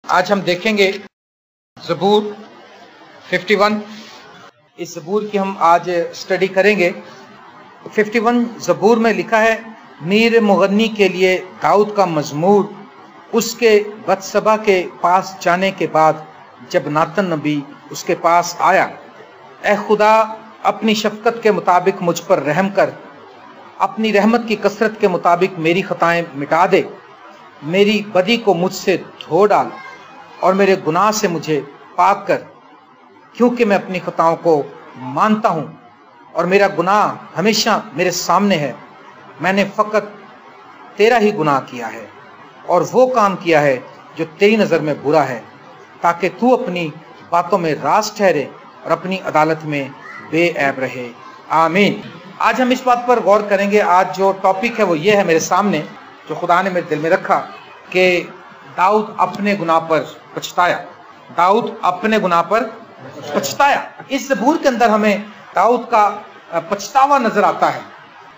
आज हम देखेंगे ज़बूर 51। इस ज़बूर की हम आज स्टडी करेंगे। 51 ज़बूर में लिखा है, मीर मुगन्नी के लिए दाऊद का मज़मूर। उसके बत्सबा के पास जाने के बाद जब नातन नबी उसके पास आया, ए खुदा अपनी शफ़क़त के मुताबिक मुझ पर रहम कर, अपनी रहमत की कसरत के मुताबिक मेरी ख़ताएँ मिटा दे, मेरी बदी को मुझसे धो डाल और मेरे गुनाह से मुझे पाक कर, क्योंकि मैं अपनी खताओं को मानता हूँ और मेरा गुनाह हमेशा मेरे सामने है। मैंने फ़कत तेरा ही गुनाह किया है और वो काम किया है जो तेरी नज़र में बुरा है, ताकि तू अपनी बातों में रास्त ठहरे और अपनी अदालत में बेऐब रहे। आमीन। आज हम इस बात पर गौर करेंगे। आज जो टॉपिक है वो ये है मेरे सामने, जो खुदा ने मेरे दिल में रखा, कि दाऊद अपने गुनाह पर पछताया। दाऊद अपने गुनाह पर पछताया। इस ज़बूर के अंदर हमें दाऊद का पछतावा नजर आता है।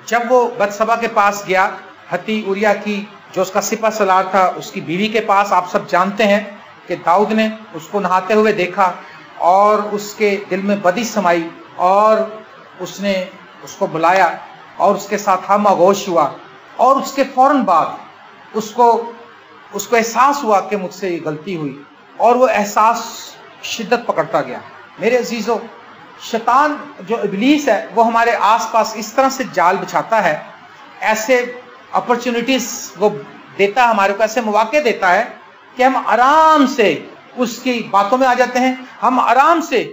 जब वो बत्सबा के पास गया, हती उरिया की जो उसका सिपा सलार था, उसकी बीवी के पास, आप सब जानते हैं कि दाऊद ने उसको नहाते हुए देखा और उसके दिल में बदी समाई और उसने उसको बुलाया और उसके साथ हम आगोश हुआ। और उसके फौरन बाद उसको एहसास हुआ कि मुझसे ये गलती हुई, और वो एहसास शिद्दत पकड़ता गया। मेरे अजीजों, शैतान जो इब्लीस है वो हमारे आसपास इस तरह से जाल बिछाता है, ऐसे अपॉर्चुनिटीज वो देता है हमारे को, ऐसे मौके देता है कि हम आराम से उसकी बातों में आ जाते हैं, हम आराम से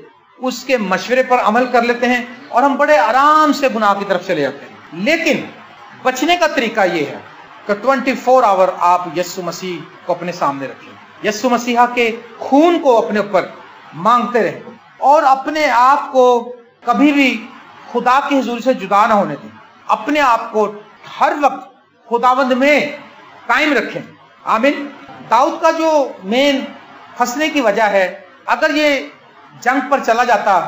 उसके मशवरे पर अमल कर लेते हैं और हम बड़े आराम से गुनाह की तरफ चले जाते हैं। लेकिन बचने का तरीका ये है कि 24 आवर आप यीशु मसीह को अपने सामने रखें, यीशु मसीहा के खून को अपने ऊपर मांगते रहें और अपने आप को कभी भी खुदा की हुजूरी से जुदा ना होने दें। अपने आप को हर वक्त खुदावंद में कायम रखें। आमीन। दाऊद का जो मेन फंसने की वजह है, अगर ये जंग पर चला जाता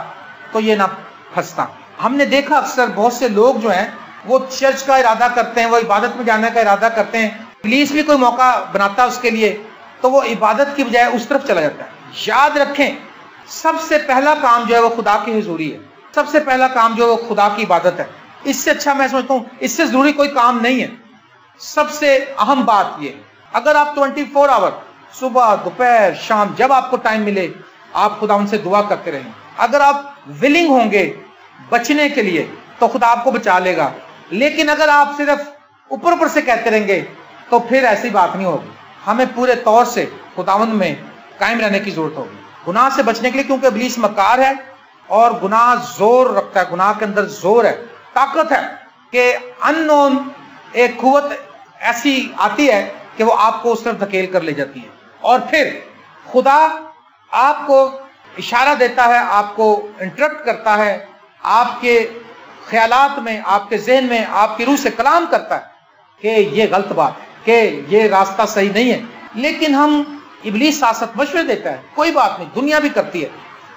तो ये ना फंसता। हमने देखा अक्सर बहुत से लोग जो हैं वो चर्च का इरादा करते हैं, वो इबादत में जाने का इरादा करते हैं, पुलिस भी कोई मौका बनाता है उसके लिए, तो वो इबादत की बजाय उस तरफ चला जाता है। याद रखें, सबसे पहला काम जो है वो खुदा की हुजूरी है। सबसे पहला काम जो है वो खुदा की इबादत है। इससे अच्छा मैं समझता हूँ, इससे जरूरी कोई काम नहीं है। सबसे अहम बात ये, अगर आप 24 आवर सुबह दोपहर शाम जब आपको टाइम मिले, आप खुदा उनसे दुआ करते रहें। अगर आप विलिंग होंगे बचने के लिए तो खुदा आपको बचा लेगा। लेकिन अगर आप सिर्फ ऊपर से कहते रहेंगे तो फिर ऐसी बात नहीं होगी। हमें पूरे तौर से खुदावंद में कायम रहने की जरूरत होगी गुनाह से बचने के लिए, क्योंकि इब्लीस मक्कार है और गुनाह जोर रखता है। गुनाह के अंदर जोर है, ताकत है कि अननोन एक कुव्वत ऐसी आती है कि वो आपको उस तरफ धकेल कर ले जाती है। और फिर खुदा आपको इशारा देता है, आपको इंटरप्ट करता है, आपके ख्यालात में, आपके जहन में, आपकी रूह से कलाम करता है कि ये गलत बात है, कि ये रास्ता सही नहीं है। लेकिन हम इब्लीस साथ मशवरे देता है, कोई बात नहीं, दुनिया भी करती है,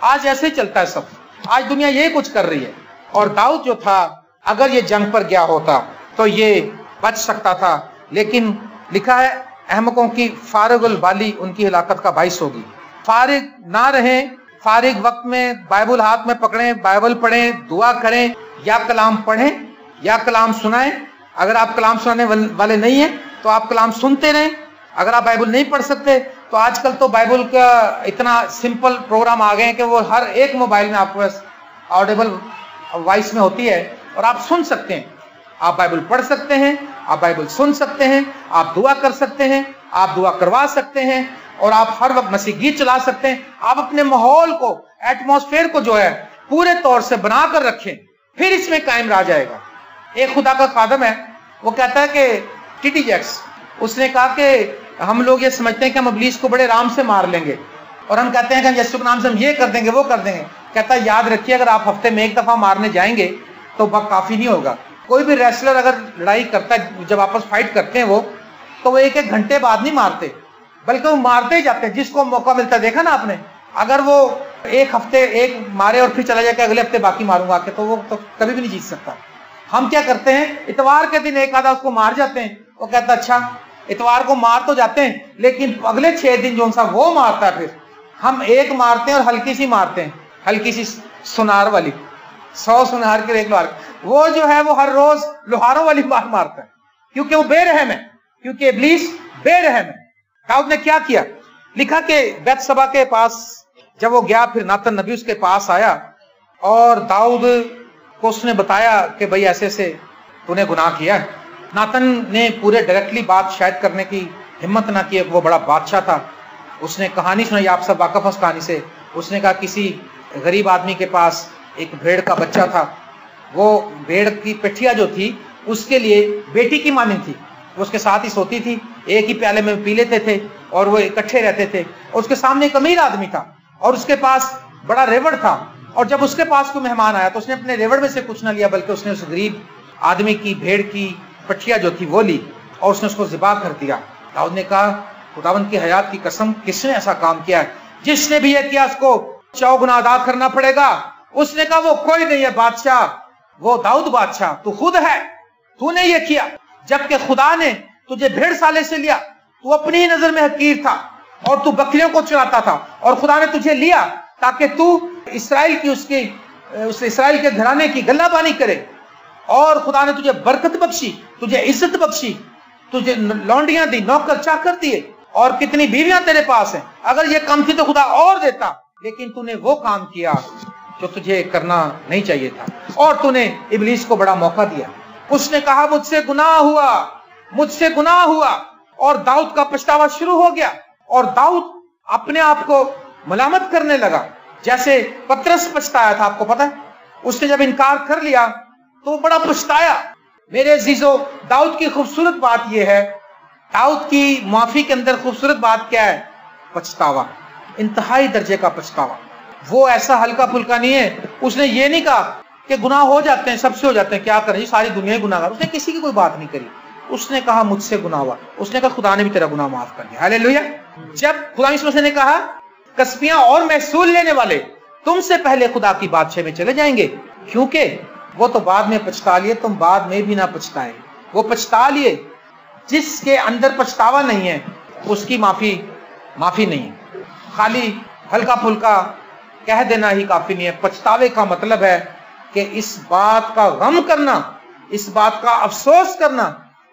आज ऐसे ही चलता है सब, आज दुनिया ये कुछ कर रही है। और दाऊद जो था, अगर ये जंग पर गया होता तो ये बच सकता था। लेकिन लिखा है, अहमकों की फारिगुल बाली उनकी हिलाकत का बाइस होगी। फारिग ना रहें, फारिग वक्त में बाइबल हाथ में पकड़ें, बाइबल पढ़ें, दुआ करें, या कलाम पढ़ें या कलाम सुनाएं। अगर आप कलाम सुनाने वाले नहीं हैं तो आप कलाम सुनते रहें। अगर आप बाइबल नहीं पढ़ सकते तो आजकल तो बाइबल का इतना सिंपल प्रोग्राम आ गए हैं कि वो हर एक मोबाइल में आपको ऑडिबल वॉइस में होती है और आप सुन सकते हैं। आप बाइबल पढ़ सकते हैं, आप बाइबल सुन सकते हैं, आप दुआ कर सकते हैं, आप दुआ करवा सकते हैं और आप हर वक्त मसीह गीत चला सकते हैं। आप अपने माहौल को, एटमॉस्फेयर को जो है पूरे तौर से बना कर रखें, फिर इसमें कायम रह जाएगा। एक खुदा का खादम है, वो कहता है कि टीटी जैक्स, उसने कहा कि हम लोग ये समझते हैं कि हम इब्लीस को बड़े आराम से मार लेंगे और हम कहते हैं कि हम यीशु के नाम से हम ये कर देंगे, वो कर देंगे। कहता है, याद रखिए, अगर आप हफ्ते में एक दफा मारने जाएंगे तो वक्त काफी नहीं होगा। कोई भी रेसलर अगर लड़ाई करता है, जब आपस फाइट करते हैं तो वो एक घंटे बाद नहीं मारते, बल्कि वो मारते ही जाते हैं जिसको मौका मिलता है। देखा ना आपने, अगर वो एक हफ्ते एक मारे और फिर चला जाए कि अगले हफ्ते बाकी मारूंगा आके, तो वो तो कभी भी नहीं जीत सकता। हम क्या करते हैं, इतवार के दिन एक आधा उसको मार जाते हैं, वो कहता अच्छा इतवार को मार तो जाते हैं, लेकिन अगले 6 दिन जो सा वो मारता है, फिर हम एक मारते हैं और हल्की सी मारते हैं, हल्की सी सुनार वाली, 100 सुनार के एक लोहार। वो जो है वो हर रोज लोहारों वाली मार मारता है, क्योंकि वो बेरहम है, क्योंकि इब्लीस बेरहम है। दाऊद ने क्या किया, लिखा कि बैतशबा के पास जब वो गया, फिर नातन नबी उसके पास आया और दाऊद को उसने बताया कि भाई ऐसे ऐसे तूने गुनाह किया है। नातन ने पूरे डायरेक्टली बात शायद करने की हिम्मत ना की, वो बड़ा बादशाह था। उसने कहानी सुनाई, आप सब वाकफ उस कहानी से। उसने कहा किसी गरीब आदमी के पास एक भेड़ का बच्चा था, वो भेड़ की पिठिया जो थी उसके लिए बेटी की मानी थी, वो उसके साथ ही सोती थी, एक ही प्याले में पी लेते थे और वो इकट्ठे रहते थे। और उसके सामने एक अमीर आदमी था और उसके पास बड़ा रेवड़ था, और जब उसके पास कोई मेहमान आया तो उसने अपने रेवड़ में से कुछ ना लिया, बल्कि उसने उस गरीब आदमी की भेड़ की पट्टिया जो थी वो ली और उसने उसको ज़िबा कर दिया। दाऊद ने कहा खुदावंद की हयात की कसम, किसने ऐसा काम किया है? जिसने भी यह किया उसको 100 गुना अदा करना पड़ेगा। उसने कहा वो कोई नहीं है बादशाह, वो दाऊद बादशाह, तू खुद है, तूने ये किया। जबकि खुदा ने तुझे भेड़ साले से लिया, तू अपनी ही नजर में हकीर था और तू बकरियों को चराता था, और खुदा ने तुझे लिया ताकि तू इसराइल की उस इसराइल के घराने की गल्लाबानी करे, और खुदा ने तुझे बरकत बख्शी, तुझे इज्जत बख्शी, तुझे लौंडियां दी, नौकर चाकर दिए, और कितनी बीवियां तेरे पास हैं। अगर ये कम थी तो खुदा और देता, लेकिन तूने वो काम किया जो तुझे करना नहीं चाहिए था, और तूने इब्लीस को बड़ा मौका दिया। उसने कहा मुझसे गुनाह हुआ, मुझसे गुनाह हुआ, और दाऊद का पछतावा शुरू हो गया। और दाऊद अपने आप को मलामत करने लगा, जैसे पतरस पछताया था। आपको पता है, उसने जब इनकार कर लिया तो बड़ा पछताया। मेरे अजीजों, दाऊद की खूबसूरत बात यह है, दाऊद की माफी के अंदर खूबसूरत बात क्या है? पछतावा, इंतहाई दर्जे का पछतावा। वो ऐसा हल्का फुल्का नहीं है। उसने ये नहीं कहा कि गुनाह हो जाते हैं, सबसे हो जाते हैं, क्या करें, सारी दुनिया ही गुनाहगार। उसने किसी की कोई बात नहीं करी। उसने कहा मुझसे गुनाह हुआ। उसने कहा खुदा ने भी तेरा गुनाह माफ कर दिया। हालेलुया। जब खुदा ने कहा कसबियां और महसूल लेने वाले तुमसे पहले खुदा की बादशाह में चले जाएंगे, क्योंकि वो तो बाद में पछता लिए, तुम बाद में भी ना पछताए। वो पछता लिए, जिसके अंदर पछतावा नहीं है उसकी माफी नहीं है। खाली हल्का फुल्का कह देना ही काफी नहीं है। पछतावे का मतलब है कि इस बात का गम करना, इस बात का अफसोस करना,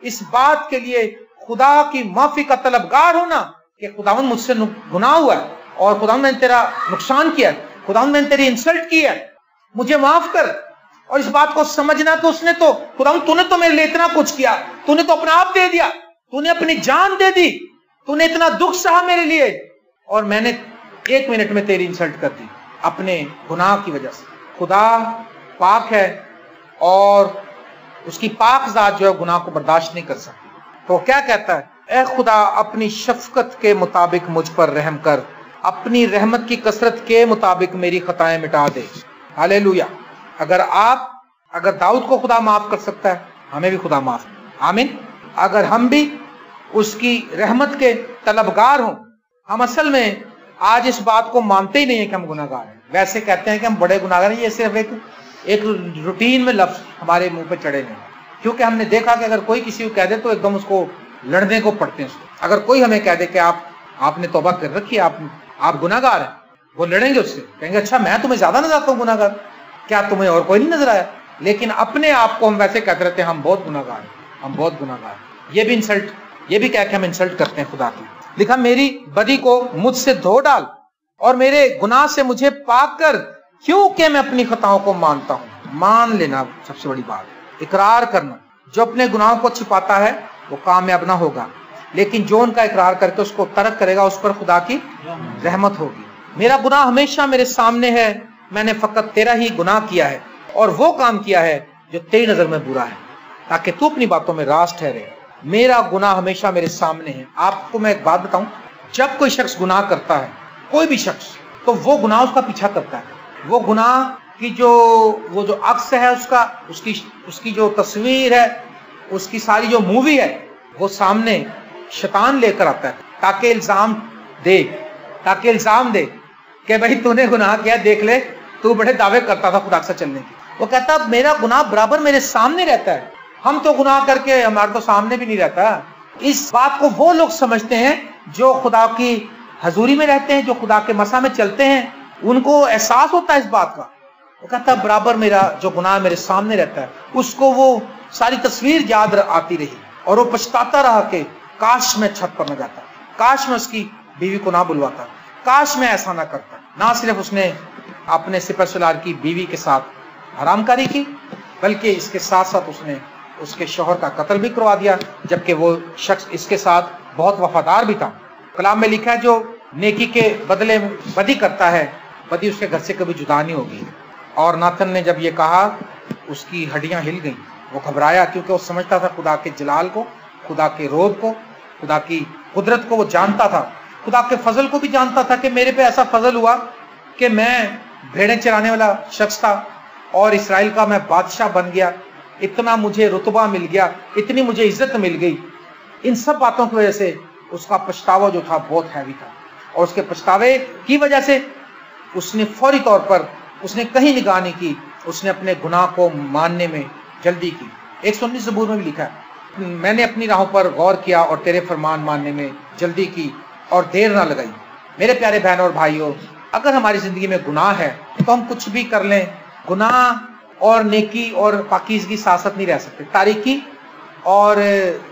इस बात के लिए खुदा की माफी का तलबगार होना कि खुदावंद मुझसे गुनाह हुआ है और खुदावंद ने तेरा नुकसान किया है, खुदावंद ने तेरी इंसल्ट की है, मुझे माफ कर। और इस बात को समझना कि उसने तो खुदावंद तूने तो मेरे लिए इतना कुछ किया, तूने तो अपना आप दे दिया, तूने अपनी जान दे दी, तूने इतना दुख सहा मेरे लिए, और मैंने 1 मिनट में तेरी इंसल्ट कर दी अपने गुनाह की वजह से। खुदा पाक है और उसकी पाक जात जो है गुनाह को बर्दाश्त नहीं कर सकती। तो क्या कहता है? ऐ खुदा अपनी शफकत के मुताबिक मुझ पर रहम कर, अपनी रहमत की कसरत के मुताबिक मेरी खताएं मिटा दे। हालेलुया। अगर दाऊद को खुदा माफ कर सकता है, हमें भी खुदा माफ। आमीन। अगर हम भी उसकी रहमत के तलबगार हों। हम असल में आज इस बात को मानते ही नहीं है कि हम गुनाहगार हैं। वैसे कहते हैं कि हम बड़े गुनाहगार हैं, ये सिर्फ एक रूटीन में लफ्ज हमारे मुंह पे चढ़े नहीं, क्योंकि हमने देखा कि अगर कोई किसी को कह दे तो एकदम उसको लड़ने को पड़ते हैं। अगर कोई हमें कह दे कि आपने तौबा कर रखी है, आप गुनाहगार हैं, वो लड़ेंगे उससे, कहेंगे अच्छा मैं तुम्हें ज्यादा नजर आता हूँ गुनाहगार, क्या तुम्हें और कोई नहीं नजर आया? लेकिन अपने आप को हम वैसे कहते रहते हैं हम बहुत गुनाहगार हैं, हम बहुत गुनाहगार। ये भी कह के हम इंसल्ट करते हैं खुदा की। लिखा मेरी बदी को मुझसे धो डाल और मेरे गुनाह से मुझे पाक कर, क्योंकि मैं अपनी खताओं को मानता हूं। मान लेना सबसे बड़ी बात, इकरार करना। जो अपने गुनाहों को छिपाता है वो कामयाब ना होगा, लेकिन जो उनका इकरार करके उसको तर्क करेगा उस पर खुदा की रहमत होगी। मेरा गुनाह हमेशा मेरे सामने है, मैंने फकत तेरा ही गुनाह किया है और वो काम किया है जो तेरी नजर में बुरा है, ताकि तू अपनी बातों में रास्त ठहरे। मेरा गुनाह हमेशा मेरे सामने है। आपको मैं एक बात बताऊं, जब कोई शख्स गुनाह करता है, कोई भी शख्स, तो वो गुनाह उसका पीछा करता है। वो गुनाह की जो अक्स है उसकी जो तस्वीर है, उसकी सारी जो मूवी है, वो सामने शैतान लेकर आता है ताकि इल्जाम दे कि भाई तूने गुनाह किया, देख ले, तू बड़े दावे करता था खुदा से चलने की। वो कहता मेरा गुनाह बराबर मेरे सामने रहता है। हम तो गुनाह करके हमारे तो सामने भी नहीं रहता, इस बात को वो लोग समझते हैं जो खुदा की हजूरी में रहते हैं, जो खुदा के मसा में चलते हैं, उनको एहसास होता है इस बात का। वो कहता है बराबर मेरा जो गुनाह मेरे सामने रहता है, उसको वो सारी तस्वीर याद आती रही और वो पछताता रहा कि काश मैं छत पर न जाता, काश मैं उसकी बीवी को ना बुलवाता, काश मैं ऐसा ना करता। ना सिर्फ उसने अपने सिपहसालार की बीवी के साथ हरामकारी की, बल्कि इसके साथ साथ उसने उसके शौहर का कत्ल भी करवा दिया, जबकि वो शख्स इसके साथ बहुत वफादार भी था। कलाम में लिखा है जो नेकी के बदले बदी करता है, बदी उसके घर से कभी जुदा नहीं होगी। और नाथन ने जब ये कहा, उसकी हड्डियां हिल गईं, वो घबराया, क्योंकि वो समझता था खुदा के जलाल को, खुदा के रोब को, खुदा की कुदरत को वो जानता था, खुदा के फजल को भी जानता था कि मेरे पे ऐसा फजल हुआ कि मैं भेड़ें चराने वाला शख्स था और इसराइल का मैं बादशाह बन गया, इतना मुझे रुतबा मिल गया, इतनी मुझे इज्जत मिल गई। इन सब बातों की वजह से उसका पछतावा जो था बहुत हैवी था, और उसके पछतावे की वजह से उसने फौरी तौर पर उसने कहीं निगाह नहीं की, उसने अपने गुनाह को मानने में जल्दी की। 119 ज़बूर में भी लिखा है, मैंने अपनी राहों पर गौर किया और तेरे फरमान मानने में जल्दी की और देर ना लगाई। मेरे प्यारे बहनों और भाइयों, अगर हमारी जिंदगी में गुनाह है तो हम कुछ भी कर लें, गुनाह और नेकी और पाकीज़गी साथ साथ नहीं रह सकते। तारीकी और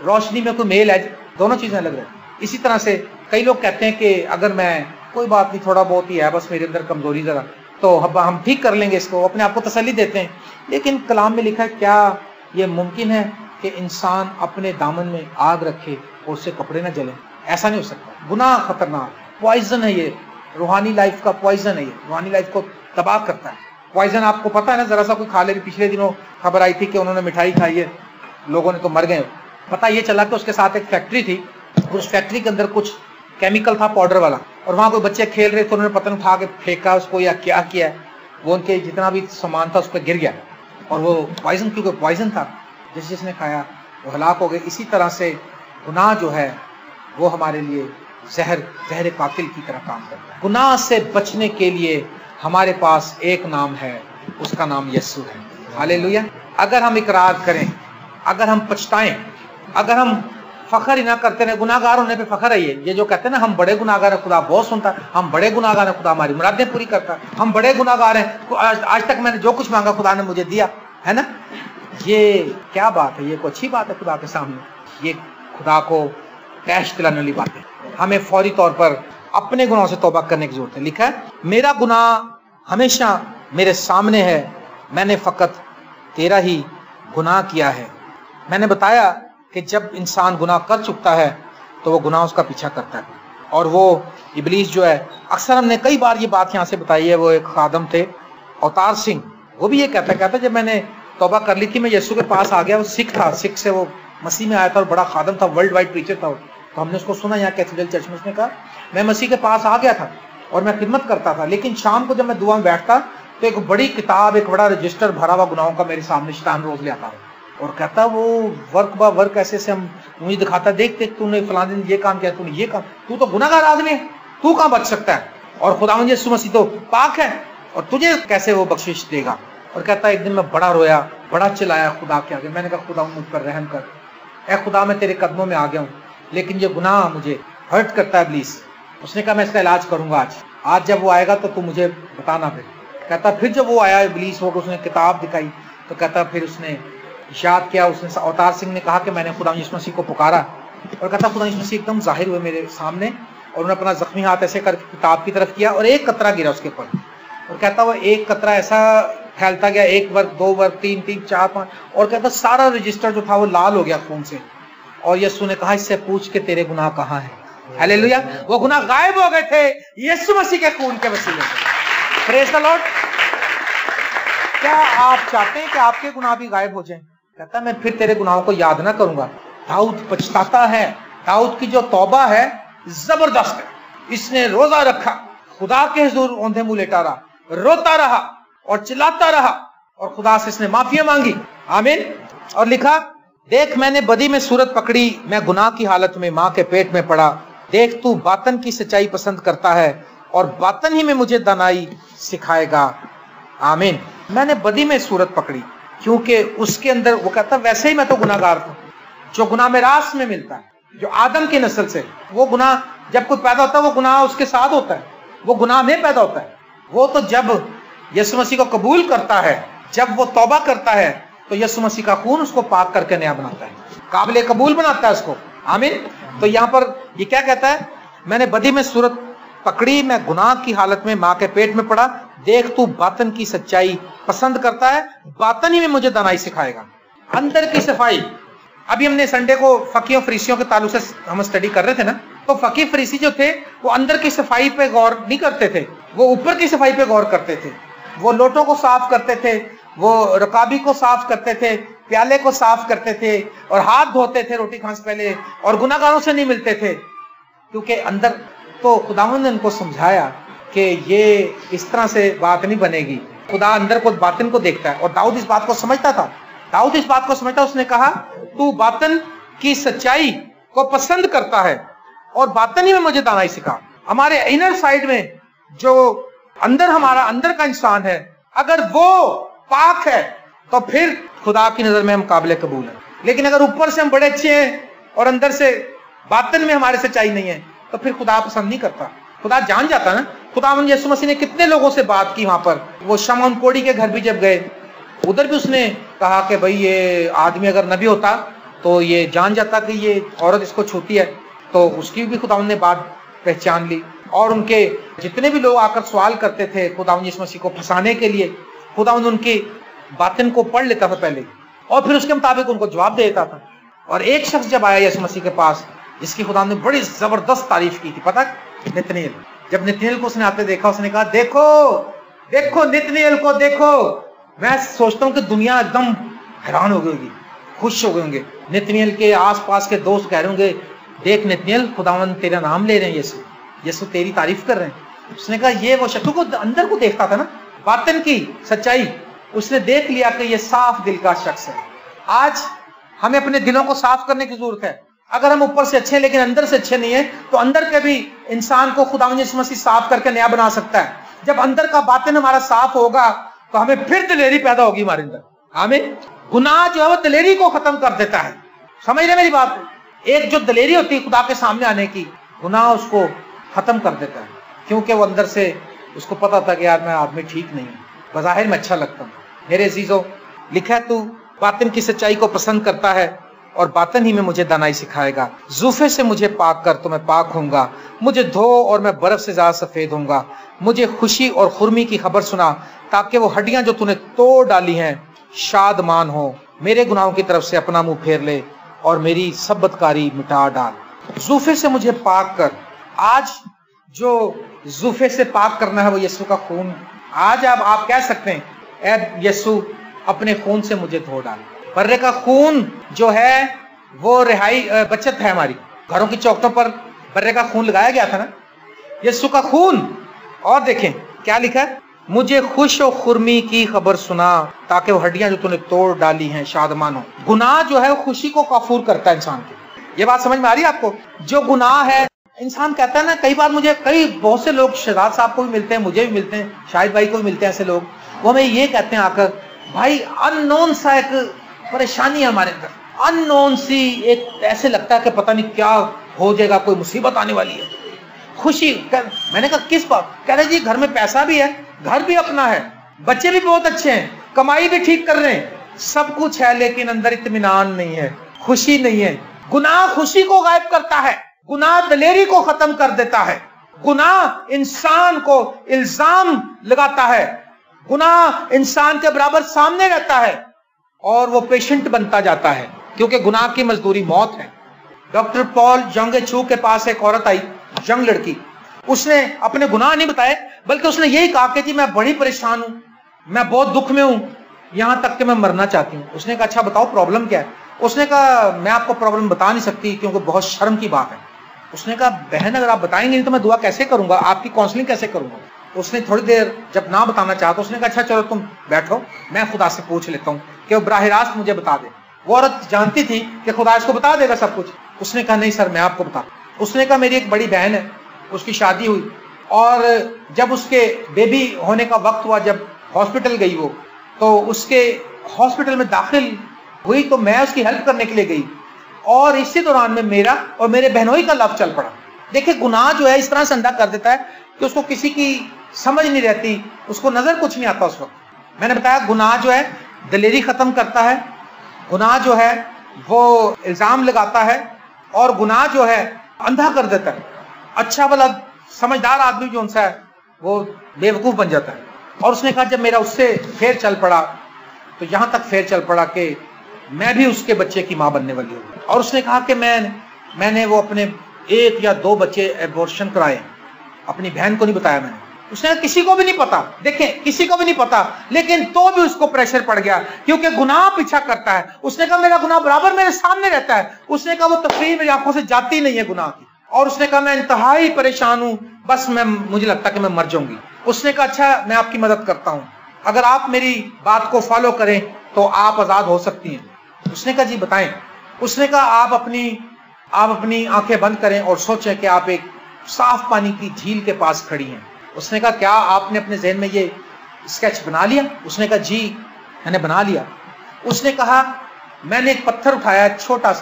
रोशनी में कोई मेल है, दोनों चीजें अलग रहती। इसी तरह से कई लोग कहते हैं कि अगर मैं कोई बात नहीं, थोड़ा बहुत ही है, बस मेरे अंदर कमजोरी जरा, तो हम ठीक कर लेंगे इसको, अपने आप को तसल्ली देते हैं। लेकिन कलाम में लिखा है, क्या ये मुमकिन है कि इंसान अपने दामन में आग रखे और उससे कपड़े ना जलें? ऐसा नहीं हो सकता। गुनाह खतरनाक पॉइजन है, ये रूहानी लाइफ का पॉइजन है, ये रूहानी लाइफ को तबाह करता है। पॉइजन आपको पता है ना, जरा सा कोई खा ले। पिछले दिनों खबर आई थी कि उन्होंने मिठाई खाई है, लोगों ने तो मर गए। पता ये चला कि उसके साथ एक फैक्ट्री थी, उस फैक्ट्री के अंदर कुछ केमिकल था पाउडर वाला, और वहां कोई बच्चे खेल रहे थे, उन्होंने पतंग उठा के फेंका उसको या क्या किया, वो उनके जितना भी सामान था उस पर गिर गया और वो पॉइजन, क्योंकि पॉइजन था, जिसने खाया वो हलाक हो गए। इसी तरह से गुनाह जो है वो हमारे लिए जहर कातिल की तरह काम करता है। गुनाह से बचने के लिए हमारे पास एक नाम है, उसका नाम यीशु है। हालेलुया। अगर हम इकरार करें, अगर हम पछताएं, अगर हम फखर ही ना करते रहे, गुनाहगार होने पे फखर है। ये जो कहते हैं ना, हम बड़े गुनाहगार हैं, खुदा बहुत सुनता है, हम बड़े गुनाहगार हैं, खुदा हमारी मुरादें पूरी करता है, हम बड़े गुनाहगार हैं, आज तक मैंने जो कुछ मांगा खुदा ने मुझे दिया है ना। ये क्या बात है? ये कोई अच्छी बात है खुदा के सामने? ये खुदा को टैश दिलाने वाली बात है। हमें फौरी तौर पर अपने गुनाहों से तौबा करने की जरूरत है। लिखा है, मेरा गुनाह हमेशा मेरे सामने है, मैंने फकत तेरा ही गुनाह किया है। मैंने बताया कि जब इंसान गुनाह कर चुकता है तो वो गुनाह उसका पीछा करता है, और वो इबलीस जो है, अक्सर हमने कई बार ये बात यहाँ से बताई है। वो एक खादम थे अवतार सिंह, वो भी ये कहता जब मैंने तौबा कर ली थी, मैं यीशु के पास आ गया। वो सिख था, सिख से वो मसीह में आया था और बड़ा खादम था, वर्ल्ड वाइड प्रीचर था। तो हमने उसको सुना यहाँ कैथेड्रल चर्च में, उसने कहा मैं मसीह के पास आ गया था और मैं खिदमत करता था, लेकिन शाम को जब मैं दुआ में बैठता तो एक बड़ी किताब, एक बड़ा रजिस्टर भरा हुआ गुनाहों का मेरे सामने शैतान रोज ले आता है और कहता वो वर्क बा वर्क ऐसे से हम मुझे दिखाता, देख तूने फलां दिन ये काम किया, तूने ये काम, तू तो गुनाहगार आदमी है, तू कहाँ बच सकता है? और खुदावंद यीशु मसीह तो पाक है और तुझे कैसे वो बख्शिश देगा? और कहता एक दिन मैं बड़ा रोया, बड़ा चिल्लाया खुदा के आगे। मैंने कहा खुदा मुझ पर रहम कर, ऐ खुदा मैं तेरे कदमों में आ गया हूँ, लेकिन ये गुनाह मुझे हर्ट करता है इब्लीस। उसने कहा मैं इसका इलाज करूंगा आज जब वो आएगा तो तू मुझे बताना। फिर कहता फिर जब वो आया इब्लीस होकर, उसने किताब दिखाई, तो कहता फिर उसने इशाद किया। उसने अवतार सिंह ने कहा कि मैंने खुदा यीशु मसीह को पुकारा, और कहता खुदा यीशु मसीह एकदम जाहिर हुए मेरे सामने, और उन्होंने अपना जख्मी हाथ ऐसे कर किताब की तरफ किया और एक कतरा गिरा उसके ऊपर। और कहता वो एक कतरा ऐसा फैलता गया, 1 वर्ग 2 वर्ग 3 3 4 5, और कहता सारा रजिस्टर जो था वो लाल हो गया खून से। और यीशु ने कहा इससे पूछ के तेरे गुनाह कहाँ हैं? हालेलुया। वो गुनाह गायब हो गए थे यीशु मसीह के खून के वसीले से। Praise the Lord. क्या आप चाहते हैं कि आपके गुनाह भी गायब हो जाएं? कहता मैं फिर तेरे गुनाहों को याद ना करूंगा। दाऊद पछताता है। दाऊद की जो तौबा है जबरदस्त है। इसने रोजा रखा, खुदा के हुजूर औंधे मुंह लेटा रहा, रोता रहा और चिल्लाता रहा, और खुदा से इसने माफिया मांगी। आमीन। और लिखा, देख मैंने बदी में सूरत पकड़ी, मैं गुनाह की हालत में मां के पेट में पड़ा। देख तू बातन की सच्चाई पसंद करता है और बातन ही में मुझे दानाई सिखाएगा। आमीन। मैंने बदी में सूरत पकड़ी, क्योंकि उसके अंदर वो कहता वैसे ही मैं तो गुनाहगार था, जो गुनाह में रास में मिलता है, जो आदम की नस्ल से, वो गुनाह जब कोई पैदा होता है वो गुनाह उसके साथ होता है, वो गुनाह में पैदा होता है। वो तो जब यीशु मसीह को कबूल करता है, जब वो तौबा करता है, तो यीशु मसीह का खून उसको पाक करके नया बनाता है, काबिल कबूल बनाता है उसको। आमीन। तो यहाँ पर ये क्या कहता है, मैंने बदी में सूरत पकड़ी, मैं गुनाह की हालत में माँ के पेट में पड़ा, देख तू बातन की सच्चाई पसंद करता है, बातन ही में मुझे दानाई सिखाएगा। अंदर की सफाई, अभी हमने संडे को फकी और फरीसियों के ताल्लुक से हम स्टडी कर रहे थे ना, तो फकी फरीसी जो थे वो अंदर की सफाई पे गौर नहीं करते थे, वो ऊपर की सफाई पे गौर करते थे। वो लोटों को साफ करते थे, वो रकाबी को साफ करते थे, प्याले को साफ करते थे और हाथ धोते थे रोटी खाने से पहले, और गुनाहगारों से नहीं मिलते थे, क्योंकि अंदर। तो खुदावंद ने उनको समझाया कि ये इस तरह से बात नहीं बनेगी, खुदा अंदर को बातिन को देखता है। और दाऊद इस बात को समझता था, दाऊद इस बात को समझता, उसने कहा तू बातिन की सच्चाई को पसंद करता है और बातिन ही में मुझे दानाई सिखा। हमारे इनर साइड में जो अंदर हमारा अंदर का इंसान है, अगर वो पाक है तो फिर खुदा की नजर में हम काबिल कबूल हैं। लेकिन अगर ऊपर से हम बड़े अच्छे हैं और अंदर से बातिन में हमारे सच्चाई नहीं है, तो फिर खुदा पसंद नहीं करता। खुदा जान जाता ना। खुदा यीशु मसीह ने कितने लोगों से बात की वहां पर, वो शमौन कोढ़ी के घर भी जब गए, उधर भी उसने कहा कि भाई ये आदमी अगर नबी होता तो ये जान जाता कि ये औरत इसको छूती है, तो उसकी भी खुदा ने बात पहचान ली। और उनके जितने भी लोग आकर सवाल करते थे खुदा यीशु मसीह को फंसाने के लिए, खुदा उनकी बातें को पढ़ लेता था पहले और फिर उसके मुताबिक उनको जवाब दे देता था। और एक शख्स जब आया यीशु मसीह के पास, जिसकी खुदा ने बड़ी जबरदस्त तारीफ की थी, पता, नतनेल। जब नतनेल को उसने आते देखा, उसने कहा देखो देखो नतनेल को देखो। मैं सोचता हूँ कि दुनिया एकदम हैरान हो गई होगी, खुश हो गए होंगे। नतनेल के आसपास के दोस्त कह रहे होंगे, देख नतनेल, खुदावंद तेरा नाम ले रहे हैं, यीशु यीशु तेरी तारीफ कर रहे हैं। उसने कहा ये वो शख्स को अंदर को देखता था ना, बातिन की सच्चाई, उसने देख लिया कि ये साफ दिल का शख्स है। आज हमें अपने दिलों को साफ करने की जरूरत है। अगर हम ऊपर से अच्छे लेकिन अंदर से अच्छे नहीं है, तो अंदर के भी इंसान को खुदावंद यीशु मसीह साफ करके नया बना सकता है। जब अंदर का बातिन हमारा साफ होगा तो हमें फिर दिलेरी पैदा होगी हमारे अंदर। हमें गुनाह जो है वो दिलेरी को खत्म कर देता है। समझ रहे मेरी बात? एक जो दिलेरी होती है खुदा के सामने आने की, गुनाह उसको खत्म कर देता है, क्योंकि वो अंदर से उसको पता था कि यार मैं आदमी ठीक नहीं हूँ, बज़ाहिर में अच्छा लगता हूँ। मेरे अजीजों, लिखा है तू बातिन की सच्चाई को पसंद करता है और बातिन ही में मुझे दानाई सिखाएगा। जूफे से मुझे पाक कर तो मैं पाक होऊंगा, मुझे धो और मैं बर्फ से ज्यादा सफेद होऊंगा। मुझे खुशी और खुरमी की खबर सुना, ताकि वो हड्डियां जो तूने तोड़ डाली हैं शादमान हो। मेरे गुनाहों की तरफ से अपना मुंह फेर ले और मेरी सब्बतकारी मिटा डाल। जूफे से मुझे पाक कर। आज जो जूफे से पाक करना है वो यीशु का खून। आज आप कह सकते हैं, ऐ यीशु अपने खून से मुझे धो डाल। बर्रे का खून जो है वो रिहाई बचत है हमारी। घरों की चौखटों पर बर्रे का खून लगाया गया था ना, यीशु का खून। और देखें क्या लिखा है, मुझे खुश और खुरमी की खबर सुना, ताकि वो हड्डियां जो तूने तोड़ डाली हैं शादमान हो। गुनाह जो है वो खुशी को काफूर करता है इंसान की। ये बात समझ में आ रही है आपको? जो गुनाह है, इंसान कहता है ना, कई बार मुझे बहुत से लोग, शहजाद साहब को भी मिलते हैं, मुझे भी मिलते हैं, शाहिद भाई को भी मिलते हैं, ऐसे लोग, वो हमें ये कहते हैं आकर, भाई अननोन सा एक परेशानी है हमारे अंदर, अननोन सी एक, ऐसे लगता है कि पता नहीं क्या हो जाएगा, कोई मुसीबत आने वाली है। खुशी मैंने कहा किस बात? कह रहे जी घर में पैसा भी है, घर भी अपना है, बच्चे भी बहुत अच्छे हैं, कमाई भी ठीक कर रहे हैं, सब कुछ है, लेकिन अंदर इत्मीनान नहीं है, खुशी नहीं है। गुनाह खुशी को गायब करता है, गुनाह दिलेरी को खत्म कर देता है, गुनाह इंसान को इल्जाम लगाता है, गुनाह इंसान के बराबर सामने रहता है और वो पेशेंट बनता जाता है, क्योंकि गुनाह की मजदूरी मौत है। डॉक्टर पॉल यंग चू के पास एक औरत आई, यंग लड़की, उसने अपने गुनाह नहीं बताए, बल्कि उसने यही कहा कि जी मैं बड़ी परेशान हूं, मैं बहुत दुख में हूं, यहां तक कि मैं मरना चाहती हूं। उसने कहा अच्छा बताओ प्रॉब्लम क्या है? उसने कहा मैं आपको प्रॉब्लम बता नहीं सकती, क्योंकि बहुत शर्म की बात है। उसने कहा बहन अगर आप बताएंगे नहीं तो मैं दुआ कैसे करूंगा, आपकी काउंसलिंग कैसे करूंगा? उसने थोड़ी देर जब ना बताना चाहा तो उसने कहा अच्छा चलो तुम बैठो, मैं खुदा से पूछ लेता हूँ कि वो बराह रास्त मुझे बता दे। वो औरत जानती थी कि खुदा इसको बता देगा सब कुछ। उसने कहा नहीं सर मैं आपको बता। उसने कहा मेरी एक बड़ी बहन है, उसकी शादी हुई और जब उसके बेबी होने का वक्त हुआ, जब हॉस्पिटल गई वो, तो उसके हॉस्पिटल में दाखिल हुई तो मैं उसकी हेल्प करने के लिए गई। और इसी दौरान में मेरा और मेरे बहनोई का लव चल पड़ा। देखिए गुनाह जो है इस तरह से अंधा कर देता है कि उसको किसी की समझ नहीं रहती, उसको नजर कुछ नहीं आता उस वक्त। मैंने बताया गुनाह जो है दिलेरी खत्म करता है, गुनाह जो है वो इल्जाम लगाता है, और गुनाह जो है अंधा कर देता है। अच्छा भला समझदार आदमी जो उनसा है वो बेवकूफ बन जाता है। और उसने कहा जब मेरा उससे फेर चल पड़ा तो यहां तक फेर चल पड़ा कि मैं भी उसके बच्चे की मां बनने वाली हूं। और उसने कहा कि मैंने वो अपने 1 या 2 बच्चे एबॉर्शन कराए, अपनी बहन को नहीं बताया मैंने। उसने कहा किसी को भी नहीं पता, देखें किसी को भी नहीं पता, लेकिन तो भी उसको प्रेशर पड़ गया क्योंकि गुनाह पीछा करता है। उसने कहा मेरा गुनाह बराबर मेरे सामने रहता है। उसने कहा वो तफरीह मेरी आंखों से जाती नहीं है गुनाह की। और उसने कहा मैं इंतहाई परेशान हूं, बस मुझे लगता कि मैं मर जाऊंगी। उसने कहा अच्छा मैं आपकी मदद करता हूं, अगर आप मेरी बात को फॉलो करें तो आप आजाद हो सकती हैं। उसने कहा जी बताएं। उसने कहा आप अपनी आंखें बंद करें और सोचें कि आप एक साफ पानी की झील के पास खड़ी हैं। उसने कहा क्या आपने अपने जहन में ये स्केच बना लिया? उसने कहा जी मैंने बना लिया। उसने कहा मैंने एक पत्थर उठाया, छोटा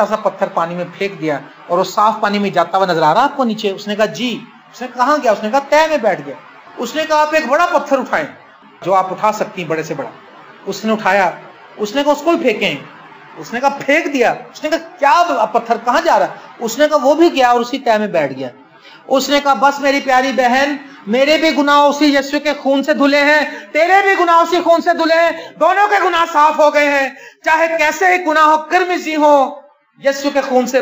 सा पत्थर पानी में फेंक दिया और वो साफ पानी में जाता हुआ नजर आ रहा आपको नीचे? उसने कहा जी। उसने कहा गया? उसने कहा तय में बैठ गया। उसने कहा आप एक बड़ा पत्थर उठाएं जो आप उठा सकती हैं, बड़े से बड़ा। उसने उठाया, उसने कहा उसको भी फेंकें। उसने कहा फेंक दिया। उसने कहा क्या पत्थर कहां जा रहा? उसने कहा वो भी गया और उसी तय में बैठ गया। उसने कहा बस मेरी प्यारी बहन, मेरे भी गुनाह उसी यीशु के खून से धुले हैं, तेरे भी गुनाह उसी खून से धुले हैं, दोनों के गुनाह साफ हो गए हैं। चाहे कैसे ही गुनाह हो, किरमिजी हो, यीशु के खून से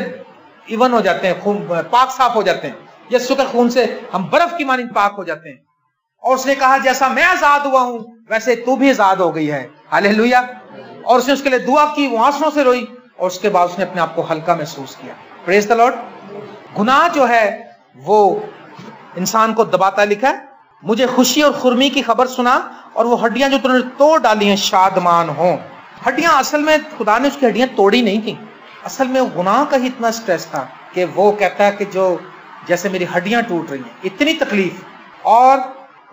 इवन हो जाते हैं, खून पाक साफ हो जाते हैं। यीशु के खून से हम बर्फ की मानिंद पाक हो जाते हैं। और उसने कहा जैसा मैं आजाद हुआ हूं वैसे तू भी आजाद हो गई है। हालेलुया। और उसने उसके लिए दुआ की, वो आंसुओं से रोई और उसके बाद उसने अपने आप को हल्का महसूस किया। Praise the Lord. गुनाह जो है वो इंसान को दबाता। लिखा है मुझे खुशी और खुरमी की खबर सुना और वो हड्डियां जो तूने तोड़ डाली हैं शादमान हो। हड्डियां असल में खुदा ने उसकी हड्डियां तोड़ी नहीं थी, असल में वो गुनाह का ही इतना स्ट्रेस था कि वो कहता है कि जो जैसे मेरी हड्डियां टूट रही हैं, इतनी तकलीफ। और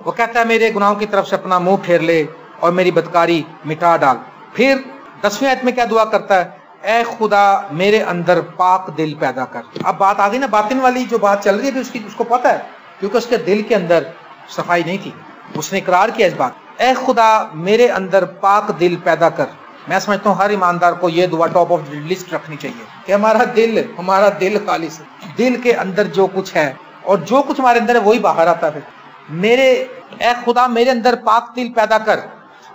वो कहता है मेरे गुनाहों की तरफ से अपना मुंह फेर ले और मेरी बदकारी मिटा डाल। फिर 10वीं आयत में क्या दुआ करता है? ऐ खुदा मेरे अंदर पाक दिल पैदा कर। अब बात आ गई ना, बातिन वाली जो बात चल रही है उसको पता है, क्योंकि उसके दिल के अंदर सफाई नहीं थी। उसने इकरार किया इस बात, ऐ खुदा मेरे अंदर पाक दिल पैदा कर। मैं समझता हूँ हर ईमानदार को यह दुआ टॉप ऑफ लिस्ट रखनी चाहिए कि हमारा दिल खालिस है। दिल के अंदर जो कुछ है और जो कुछ हमारे अंदर है वही बाहर आता है। ऐ खुदा मेरे अंदर पाक दिल पैदा कर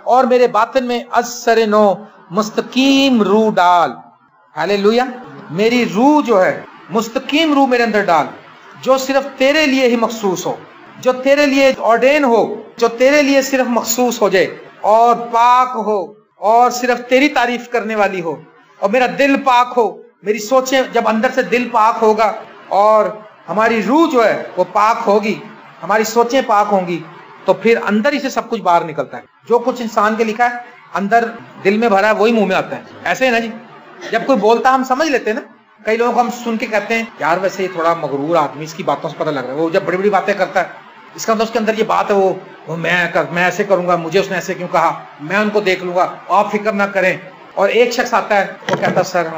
और मेरे बातिन में असर नो मुस्तकीम रूह डाल। हालेलुया। मेरी रूह जो है मुस्तकीम रूह मेरे अंदर डाल, जो सिर्फ तेरे लिए ही मखसूस हो, जो तेरे लिए ऑर्डेन हो, जो तेरे लिए सिर्फ मखसूस हो जाए और पाक हो और सिर्फ तेरी तारीफ करने वाली हो। और मेरा दिल पाक हो, मेरी सोचें, जब अंदर से दिल पाक होगा और हमारी रूह जो है वो पाक होगी, हमारी सोचें पाक होंगी, तो फिर अंदर ही से सब कुछ बाहर निकलता है। जो कुछ इंसान के लिखा है अंदर दिल में भरा है वही मुंह में आता है। ऐसे है ना जी, जब कोई बोलता हम समझ लेते हैं ना। कई लोगों को हम सुन के कहते हैं यार वैसे ये थोड़ा मगरूर आदमी, इसकी बातों से पता लग रहा है, वो जब बड़ी बड़ी बातें करता है इसका मतलब उसके अंदर ये बात है, वो मैं ऐसे करूंगा, मुझे उसने ऐसे क्यों कहा, मैं उनको देख लूंगा, आप फिक्र ना करें। और एक शख्स आता है वो कहता सर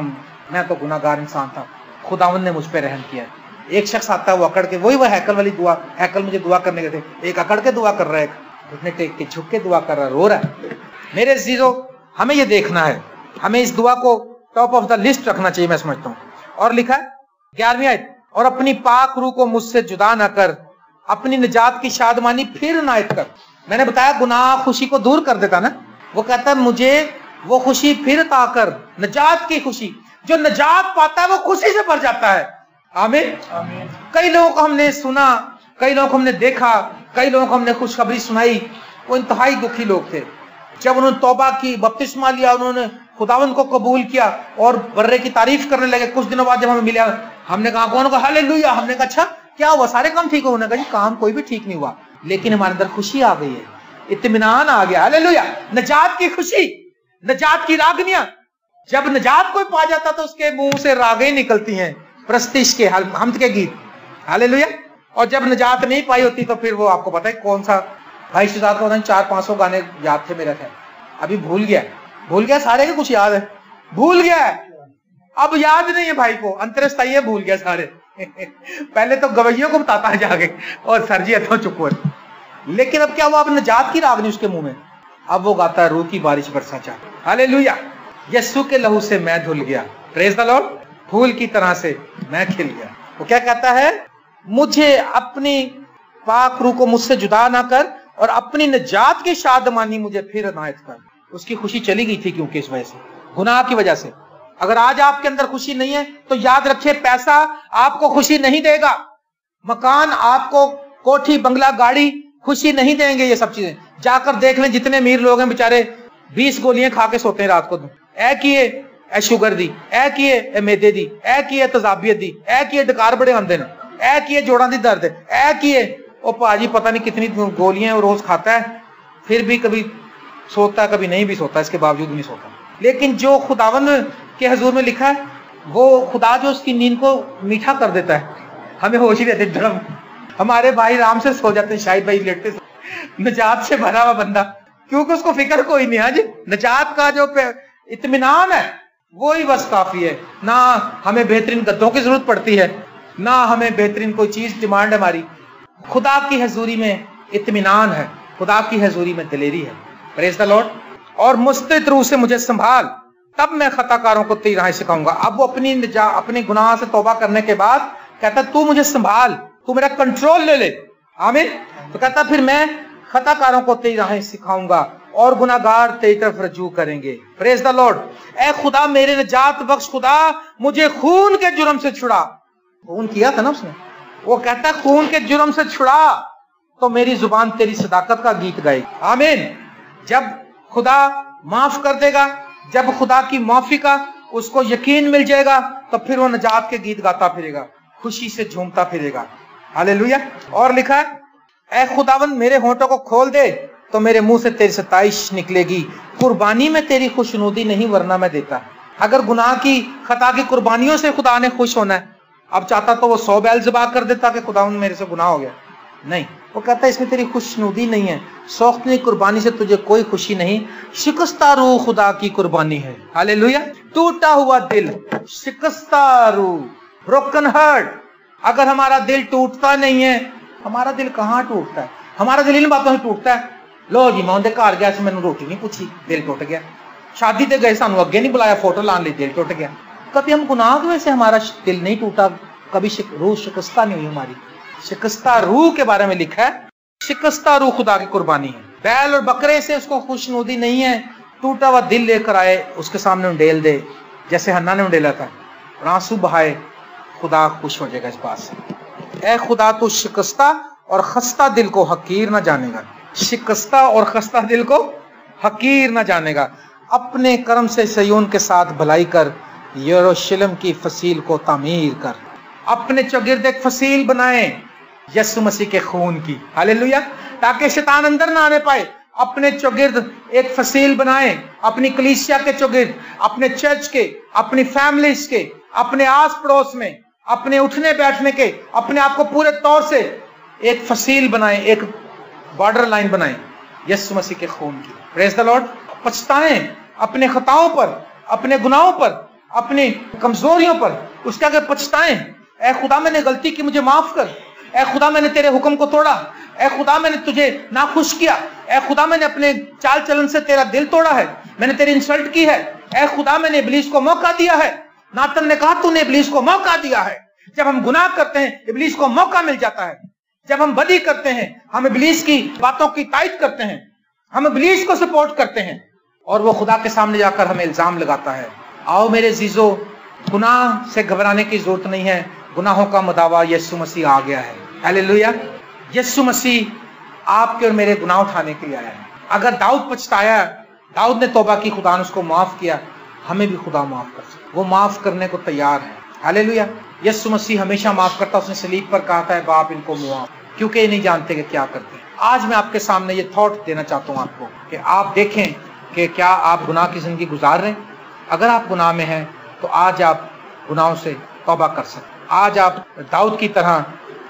मैं तो गुनाहगार इंसान था, खुदावंद ने मुझ पर रहम किया। एक शख्स आता है वो अकड़ के, वही हैकल वाली दुआ, हैकल मुझे दुआ करने गए थे, एक अकड़ के दुआ कर रहा है, एक घुटने टेक के झुक के दुआ कर रहा है, रो रहा है। मेरे अजीजों हमें ये देखना है, हमें इस दुआ को टॉप ऑफ द लिस्ट रखना चाहिए मैं समझता हूँ। और लिखा है 11वीं आयत, और अपनी पाक रूह को मुझसे जुदा ना कर, अपनी निजात की शादमानी फिर नायत कर। मैंने बताया गुनाह खुशी को दूर कर देता ना, वो कहता है मुझे वो खुशी फिर अता कर, निजात की खुशी। जो निजात पाता है वो खुशी से भर जाता है। आमीन। कई लोगों को हमने सुना, कई लोगों को हमने देखा, कई लोगों को हमने खुशखबरी सुनाई, वो इंतहाई दुखी लोग थे। जब उन्होंने तौबा की, बपतिस्मा लिया, उन्होंने खुदावंद को कबूल किया और बर्रे की तारीफ करने लगे। कुछ दिनों बाद जब हमें मिला, हमने कहा कौन को हालेलुया, हमने कहा अच्छा क्या हुआ, सारे काम ठीक हो? उन्होंने कहा जी काम कोई भी ठीक नहीं हुआ, लेकिन हमारे अंदर खुशी आ गई है, इत्मीनान आ गया। हालेलुया। निजात की खुशी, निजात की रागनियां। जब निजात कोई पा जाता तो उसके मुंह से रागें निकलती हैं, प्रस्तिश के, हमद के गीत। हालेलुया। और जब निजात नहीं पाई होती तो फिर वो आपको पता है कौन सा, भाई शुजात को 400-500 गाने याद थे मेरे ख्याल, अभी भूल गया सारे के कुछ याद है, भूल गया है। अब याद नहीं है भाई को, अंतरस्थाई भूल गया सारे। पहले तो गवैयों को बताता है जाके, और सर जी तो चुप हुए। लेकिन अब क्या हुआ, अब नजात की राग नहीं उसके मुंह में, अब वो गाता है रूह की बारिश बरसा चाहे। हालेलुया, यीशु के लहू से मैं धुल गया, प्रेज द लॉर्ड, फूल की तरह से मैं खिल गया। वो क्या कहता है, मुझे अपनी पाक रूह को मुझसे जुदा ना कर, और अपनी नजात की शादमानी मुझे फिर अनायत कर। उसकी खुशी चली गई थी क्योंकि इस वजह से, गुनाह की वजह से। अगर आज आपके अंदर खुशी नहीं है तो याद रखिए, पैसा आपको खुशी नहीं देगा, मकान आपको, कोठी बंगला गाड़ी खुशी नहीं देंगे। ये सब चीजें जाकर देख लें, जितने अमीर लोग हैं बेचारे 20 गोलियां खा के सोते हैं रात को। ऐ किए ऐ शुगर दी, ऐ किए ऐ मैदे दी, ऐ किए तजाबियत दी, ऐ किए डकार बड़े आंदे ने, ऐ किए जोड़ा दी दर्द, ऐ किए ओ भाजी पता नहीं कितनी गोलियां रोज खाता है, फिर भी कभी सोता कभी नहीं भी सोता, इसके बावजूद भी नहीं सोता। लेकिन जो खुदावन के हजूर में लिखा है, वो खुदा जो उसकी नींद को मीठा कर देता है, हमें होश ही रहते धड़म। हमारे भाई आराम से सो जाते हैं, शाहिद भाई लेटते, नजात से भरा हुआ बंदा, क्योंकि उसको फिक्र कोई नहीं। आज नजात का जो इत्मीनान है वो ही बस काफी है। ना हमें बेहतरीन गद्दों की जरूरत पड़ती है, ना हमें बेहतरीन कोई चीज डिमांड है हमारी। खुदा की हजूरी में इत्मीनान है, खुदा की हजूरी में दिलेरी है, प्रेज द लॉर्ड। और मुस्तैद रूह से मुझे संभाल, तब मैं खताकारों को तेरी राह सिखाऊंगा। अब वो अपने गुनाह से तौबा करने के बाद कहता तू मुझे संभाल, तू मेरा कंट्रोल ले ले, आमीन। तो कहता फिर मैं खताकारों को तेरी राह सिखाऊंगा और गुनाहगार तेरी तरफ रजू करेंगे, प्रेज द लॉर्ड। ए खुदा मेरे नजात बख्श, खुदा मुझे खून के जुर्म से छुड़ा। खून किया था ना उसने, वो कहता खून के जुर्म से छुड़ा, तो मेरी जुबान तेरी सदाकत का गीत गाएगी, आमीन। जब खुदा माफ कर देगा, जब खुदा की माफी का उसको यकीन मिल जाएगा, तो फिर वो नजात के गीत गाता फिरेगा, खुशी से झूमता फिरेगा, हालेलुया। और लिखा है, ऐ खुदावन मेरे होंठों को खोल दे, तो मेरे मुंह से तेरी सताइश निकलेगी। कुर्बानी में तेरी खुशनुदी नहीं, वरना मैं देता। अगर गुनाह की खता की कुर्बानियों से खुदा ने खुश होना है, अब चाहता तो वो 100 बैल ज़बा कर देता कि खुदावन मेरे से गुनाह हो गया, नहीं, वो कहता है इसमें तेरी खुशनुदी नहीं है, सौख्तनी कुर्बानी से तुझे कोई खुशी नहीं, शिकस्ता रूह खुदा की कुर्बानी है, हालेलुया। टूटा हुआ दिल, शिकस्ता रूह, ब्रोकन हार्ट। अगर हमारा दिल टूटता नहीं है, हमारा दिल कहाँ टूटता है, हमारा दिल इन बातों से टूटता है, लो जी मैं उनके घर गया, मैंने रोटी नहीं पूछी, दिल टूट गया। शादी ते गए, सानू अगे नहीं बुलाया, फोटो लाने लिए, दिल टूट गया। कभी हम गुनाह की वजह से हमारा दिल नहीं टूटा, कभी रूह शिकस्ता नहीं हुई हमारी। शिकस्ता रूह के बारे में लिखा है, शिकस्ता रूह खुदा की कुर्बानी है। बैल और बकरे से उसको खुशनुदी नहीं है, टूटा हुआ दिल लेकर आए, उसके सामने उंडेल दे, जैसे हन्ना ने उंडेला था, और आंसू बहाए, खुदा खुश हो जाएगा इस बात से। ऐ खुदा तू शिकस्ता और खस्ता दिल को हकीर न जानेगा, शिकस्ता और खस्ता दिल को हकीर न जानेगा। अपने कर्म से सयोन के साथ भलाई कर, यरूशलेम की फसील को तामीर कर। अपने चौगिर्द एक फसील बनाए यीशु मसीह के खून की, हालेलुया, ताकि शैतान अंदर ना आने पाए। अपने चौगिर्द एक फसील बनाए, अपनी कलीसिया के चौगिर्द, अपने चर्च के, अपनी फैमिलीज के, अपने आस पड़ोस में, अपने उठने बैठने के, अपने आप को पूरे तौर से एक फसील बनाए, एक बॉर्डर लाइन बनाए यीशु मसीह के खून की, प्रेज द लॉर्ड। पछताएं अपने खताओं पर, अपने गुनाहों पर, अपनी कमजोरियों पर, उसके आगे पछताएं। ऐ खुदा मैंने गलती की, मुझे माफ कर। ऐ खुदा मैंने तेरे हुक्म को तोड़ा, ऐ खुदा मैंने तुझे नाखुश किया, ऐ खुदा मैंने अपने चाल चलन से तेरा दिल तोड़ा है, मैंने तेरी इंसल्ट की है, ऐ खुदा मैंने इब्लीस को मौका दिया है। नातन ने कहा तूने इब्लीस को मौका दिया है। जब हम गुनाह करते हैं इब्लीस को मौका मिल जाता है, जब हम बदी करते हैं हम इब्लीस की बातों की तायद करते हैं, हम इब्लीस को सपोर्ट करते हैं, और वो खुदा के सामने जाकर हमें इल्जाम लगाता है। आओ मेरे जीजो, गुनाह से घबराने की जरूरत नहीं है, गुनाहों का मुदावा यीशु मसीह आ गया है, हालेलुया। यीशु मसीह आपके और मेरे गुनाह उठाने के लिए आया है। अगर दाऊद पछताया, दाऊद ने तौबा की, खुदा ने उसको माफ किया, हमें भी खुदा माफ कर सकता, वो माफ करने को तैयार है, हालेलुया। यीशु मसीह हमेशा माफ करता, उसने सलीब पर कहा था बाप इनको माफ, क्योंकि ये नहीं जानते कि क्या करते हैं। आज मैं आपके सामने ये थॉट देना चाहता हूँ आपको कि आप देखें कि क्या आप गुनाह की जिंदगी गुजार रहे हैं। अगर आप गुनाह में हैं तो आज आप गुनाहों से तौबा कर सकते हैं। आज आप दाऊद की तरह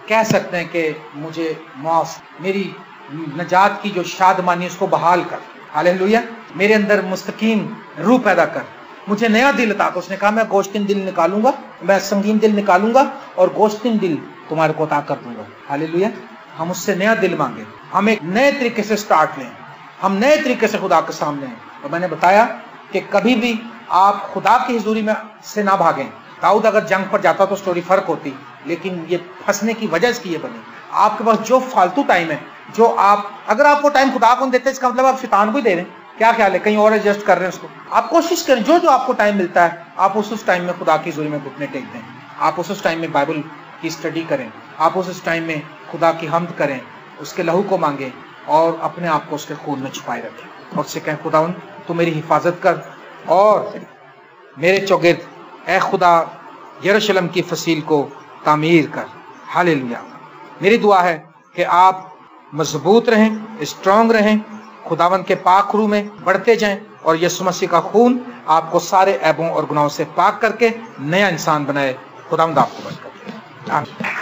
कह सकते हैं कि मुझे माफ, मेरी नजात की जो शादमानी उसको बहाल कर, हालेलुया। मेरे अंदर मुस्तकीम रूह पैदा कर, मुझे नया दिल अता कर। उसने कहा मैं गोश्तिन दिल निकालूंगा, मैं संगीन दिल निकालूंगा और गोश्तिन दिल तुम्हारे को अता कर दूंगा। हालेलुया। हम उससे नया दिल मांगे, हम एक नए तरीके से स्टार्ट लें, हम नए तरीके से खुदा के सामने हैं। और मैंने बताया कि कभी भी आप खुदा की हुजूरी में से ना भागें। दाऊद अगर जंग पर जाता तो स्टोरी फर्क होती, लेकिन ये फंसने की वजह इसकी ये बनी। आपके पास जो फालतू टाइम है, जो आप अगर आप वो टाइम खुदा को देते, इसका मतलब आप शैतान को ही दे रहे हैं। क्या ख्याल है, कहीं और एडजस्ट कर रहे हैं उसको? आप कोशिश करें, जो जो आपको टाइम मिलता है आप उस टाइम में खुदा की हुजूरी में घुटने टेक दें। आप उस टाइम में बाइबल की स्टडी करें, आप उस टाइम में खुदा की हम्द करें, उसके लहू को मांगे और अपने आप को उसके खून में छुपाए रखें और उससे कहें खुदावन तू मेरी हिफाजत कर और मेरे चौगिर्द ए खुदा यरूशलेम की फसील को तामीर कर। हालेलुया। मेरी दुआ है कि आप मजबूत रहें, स्ट्रांग रहें, खुदावन के पाक रू में बढ़ते जाएं और यीशु मसीह का खून आपको सारे ऐबों और गुनाहों से पाक करके नया इंसान बनाए। खुदावंद आपको बरकत दे। आमीन।